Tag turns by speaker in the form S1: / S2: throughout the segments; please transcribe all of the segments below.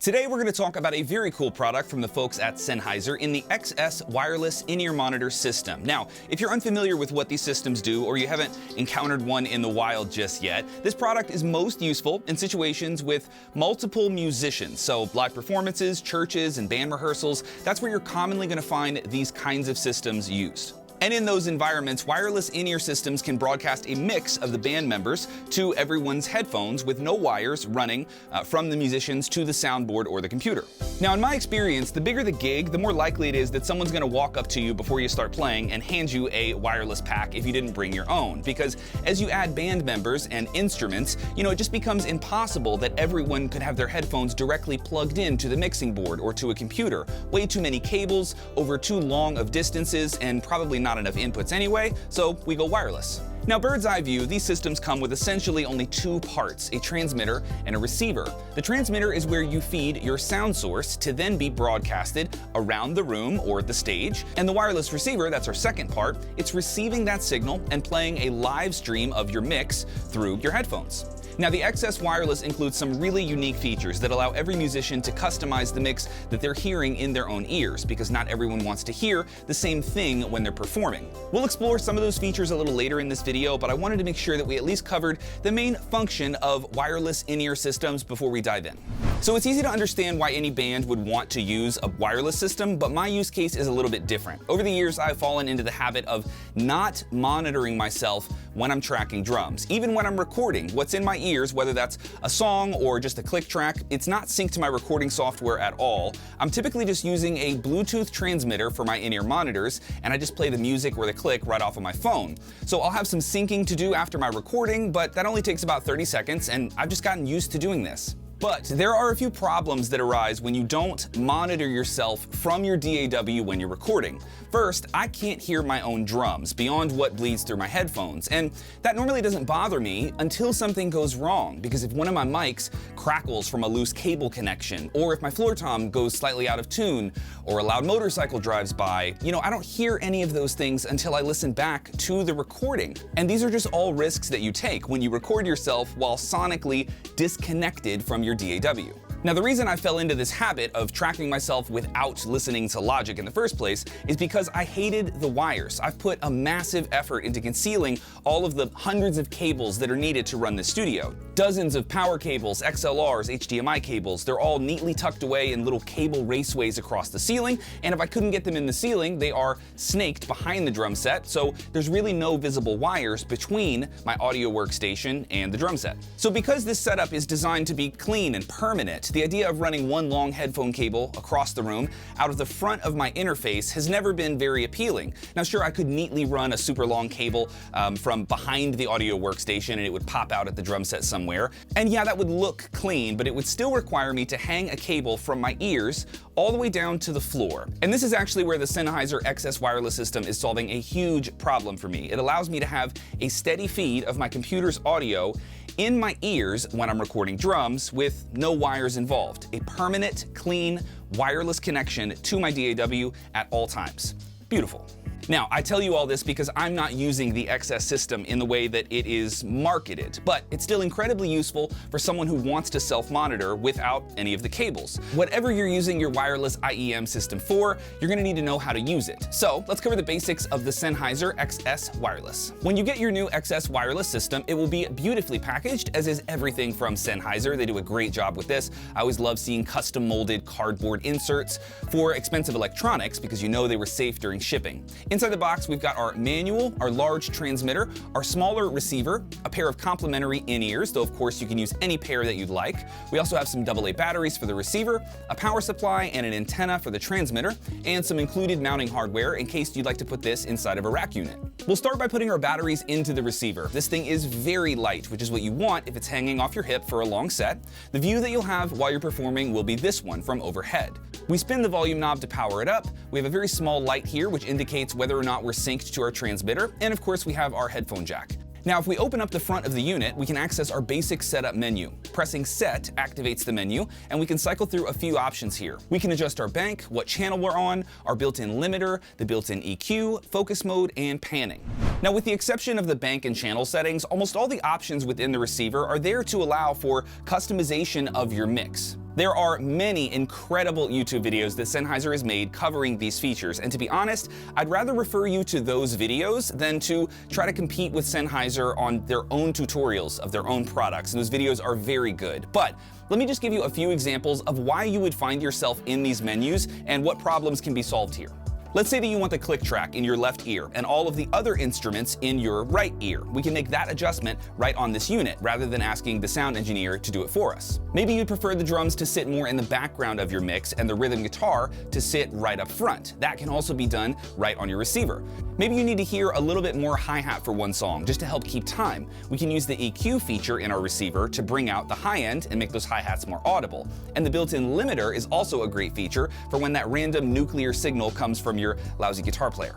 S1: Today we're going to talk about a very cool product from the folks at Sennheiser in the XS Wireless in-ear monitor system. Now, if you're unfamiliar with what these systems do or you haven't encountered one in the wild just yet, this product is most useful in situations with multiple musicians. So live performances, churches, and band rehearsals, that's where you're commonly going to find these kinds of systems used. And in those environments, wireless in-ear systems can broadcast a mix of the band members to everyone's headphones with no wires running from the musicians to the soundboard or the computer. Now, in my experience, the bigger the gig, the more likely it is that someone's going to walk up to you before you start playing and hand you a wireless pack if you didn't bring your own. Because as you add band members and instruments, it just becomes impossible that everyone could have their headphones directly plugged into the mixing board or to a computer. Way too many cables, over too long of distances, and probably not enough inputs anyway, so we go wireless. Now, bird's eye view, these systems come with essentially only two parts, a transmitter and a receiver. The transmitter is where you feed your sound source to then be broadcasted around the room or the stage. And the wireless receiver, that's our second part, it's receiving that signal and playing a live stream of your mix through your headphones. Now, the XS Wireless includes some really unique features that allow every musician to customize the mix that they're hearing in their own ears, because not everyone wants to hear the same thing when they're performing. We'll explore some of those features a little later in this video, but I wanted to make sure that we at least covered the main function of wireless in-ear systems before we dive in. So it's easy to understand why any band would want to use a wireless system, but my use case is a little bit different. Over the years, I've fallen into the habit of not monitoring myself when I'm tracking drums. Even when I'm recording, what's in my ears, whether that's a song or just a click track, it's not synced to my recording software at all. I'm typically just using a Bluetooth transmitter for my in-ear monitors, and I just play the music or the click right off of my phone. So I'll have some syncing to do after my recording, but that only takes about 30 seconds, and I've just gotten used to doing this. But there are a few problems that arise when you don't monitor yourself from your DAW when you're recording. First, I can't hear my own drums beyond what bleeds through my headphones, and that normally doesn't bother me until something goes wrong, because if one of my mics crackles from a loose cable connection, or if my floor tom goes slightly out of tune, or a loud motorcycle drives by, I don't hear any of those things until I listen back to the recording. And these are just all risks that you take when you record yourself while sonically disconnected from your DAW. Now, the reason I fell into this habit of tracking myself without listening to Logic in the first place is because I hated the wires. I've put a massive effort into concealing all of the hundreds of cables that are needed to run this studio. Dozens of power cables, XLRs, HDMI cables, they're all neatly tucked away in little cable raceways across the ceiling, and if I couldn't get them in the ceiling, they are snaked behind the drum set, so there's really no visible wires between my audio workstation and the drum set. So because this setup is designed to be clean and permanent, the idea of running one long headphone cable across the room out of the front of my interface has never been very appealing. Now, sure, I could neatly run a super long cable from behind the audio workstation and it would pop out at the drum set somewhere. And yeah, that would look clean, but it would still require me to hang a cable from my ears all the way down to the floor. And this is actually where the Sennheiser XS Wireless system is solving a huge problem for me. It allows me to have a steady feed of my computer's audio in my ears when I'm recording drums with no wires involved. A permanent, clean, wireless connection to my DAW at all times. Beautiful. Now, I tell you all this because I'm not using the XS system in the way that it is marketed, but it's still incredibly useful for someone who wants to self-monitor without any of the cables. Whatever you're using your wireless IEM system for, you're going to need to know how to use it. So let's cover the basics of the Sennheiser XS Wireless. When you get your new XS Wireless system, it will be beautifully packaged, as is everything from Sennheiser. They do a great job with this. I always love seeing custom molded cardboard inserts for expensive electronics because they were safe during shipping. Inside the box, we've got our manual, our large transmitter, our smaller receiver, a pair of complementary in-ears, though of course you can use any pair that you'd like. We also have some AA batteries for the receiver, a power supply and an antenna for the transmitter, and some included mounting hardware in case you'd like to put this inside of a rack unit. We'll start by putting our batteries into the receiver. This thing is very light, which is what you want if it's hanging off your hip for a long set. The view that you'll have while you're performing will be this one from overhead. We spin the volume knob to power it up. We have a very small light here which indicates whether or not we're synced to our transmitter, and of course we have our headphone jack. Now, if we open up the front of the unit, we can access our basic setup menu. Pressing Set activates the menu, and we can cycle through a few options here. We can adjust our bank, what channel we're on, our built-in limiter, the built-in EQ, focus mode, and panning. Now, with the exception of the bank and channel settings, almost all the options within the receiver are there to allow for customization of your mix. There are many incredible YouTube videos that Sennheiser has made covering these features, and to be honest, I'd rather refer you to those videos than to try to compete with Sennheiser on their own tutorials of their own products, and those videos are very good. But let me just give you a few examples of why you would find yourself in these menus and what problems can be solved here. Let's say that you want the click track in your left ear and all of the other instruments in your right ear. We can make that adjustment right on this unit rather than asking the sound engineer to do it for us. Maybe you'd prefer the drums to sit more in the background of your mix and the rhythm guitar to sit right up front. That can also be done right on your receiver. Maybe you need to hear a little bit more hi-hat for one song just to help keep time. We can use the EQ feature in our receiver to bring out the high end and make those hi-hats more audible. And the built-in limiter is also a great feature for when that random nuclear signal comes from your lousy guitar player.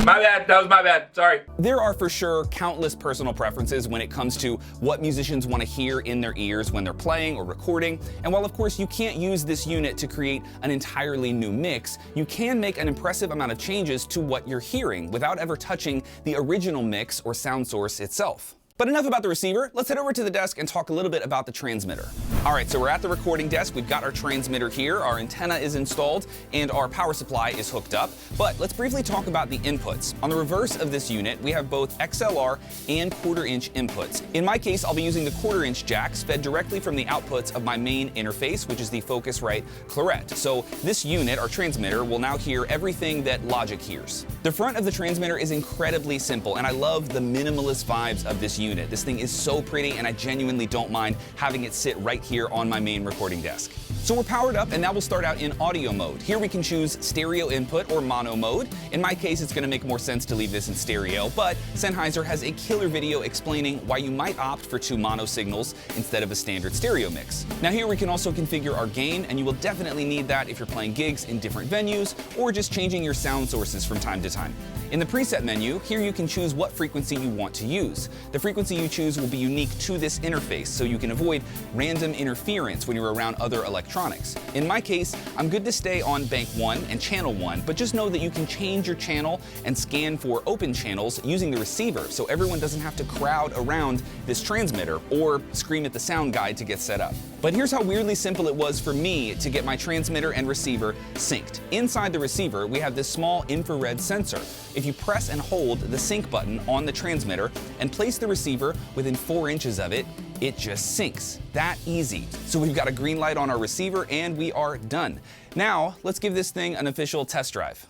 S2: My bad, that was my bad, sorry.
S1: There are for sure countless personal preferences when it comes to what musicians want to hear in their ears when they're playing or recording. And while of course you can't use this unit to create an entirely new mix, you can make an impressive amount of changes to what you're hearing without ever touching the original mix or sound source itself. But enough about the receiver, let's head over to the desk and talk a little bit about the transmitter. All right, so we're at the recording desk, we've got our transmitter here, our antenna is installed, and our power supply is hooked up. But let's briefly talk about the inputs. On the reverse of this unit, we have both XLR and 1/4 inch inputs. In my case, I'll be using the 1/4 inch jacks fed directly from the outputs of my main interface, which is the Focusrite Claret. So this unit, our transmitter, will now hear everything that Logic hears. The front of the transmitter is incredibly simple, and I love the minimalist vibes of this unit. This thing is so pretty, and I genuinely don't mind having it sit right here on my main recording desk. So we're powered up, and now we'll start out in audio mode. Here we can choose stereo input or mono mode. In my case, it's going to make more sense to leave this in stereo, but Sennheiser has a killer video explaining why you might opt for 2 mono signals instead of a standard stereo mix. Now here we can also configure our gain, and you will definitely need that if you're playing gigs in different venues or just changing your sound sources from time to time. In the preset menu, here you can choose what frequency you want to use. The frequency you choose will be unique to this interface, so you can avoid random interference when you're around other electronics. In my case, I'm good to stay on bank 1 and channel 1, but just know that you can change your channel and scan for open channels using the receiver, so everyone doesn't have to crowd around this transmitter or scream at the sound guide to get set up. But here's how weirdly simple it was for me to get my transmitter and receiver synced. Inside the receiver, we have this small infrared sensor. If you press and hold the sync button on the transmitter and place the receiver within 4 inches of it, it just syncs. That easy. So we've got a green light on our receiver and we are done. Now, let's give this thing an official test drive.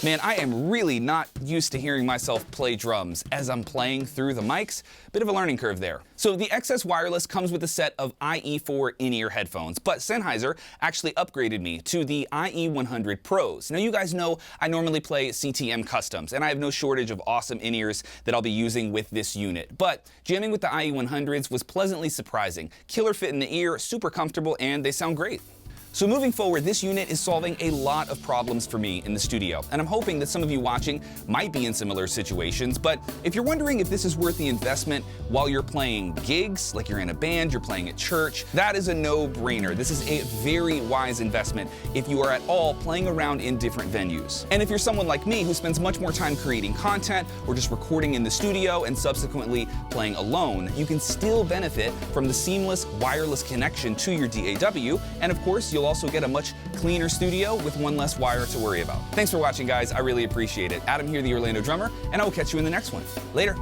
S1: Man, I am really not used to hearing myself play drums as I'm playing through the mics. Bit of a learning curve there. So the XS Wireless comes with a set of IE4 in-ear headphones, but Sennheiser actually upgraded me to the IE100 Pros. Now you guys know I normally play CTM Customs, and I have no shortage of awesome in-ears that I'll be using with this unit. But jamming with the IE100s was pleasantly surprising. Killer fit in the ear, super comfortable, and they sound great. So moving forward, this unit is solving a lot of problems for me in the studio, and I'm hoping that some of you watching might be in similar situations, but if you're wondering if this is worth the investment while you're playing gigs, like you're in a band, you're playing at church, that is a no-brainer. This is a very wise investment if you are at all playing around in different venues. And if you're someone like me who spends much more time creating content or just recording in the studio and subsequently playing alone, you can still benefit from the seamless wireless connection to your DAW, and of course, you'll also get a much cleaner studio with one less wire to worry about. Thanks for watching, guys. I really appreciate it. Adam here, the Orlando drummer, and I will catch you in the next one. Later.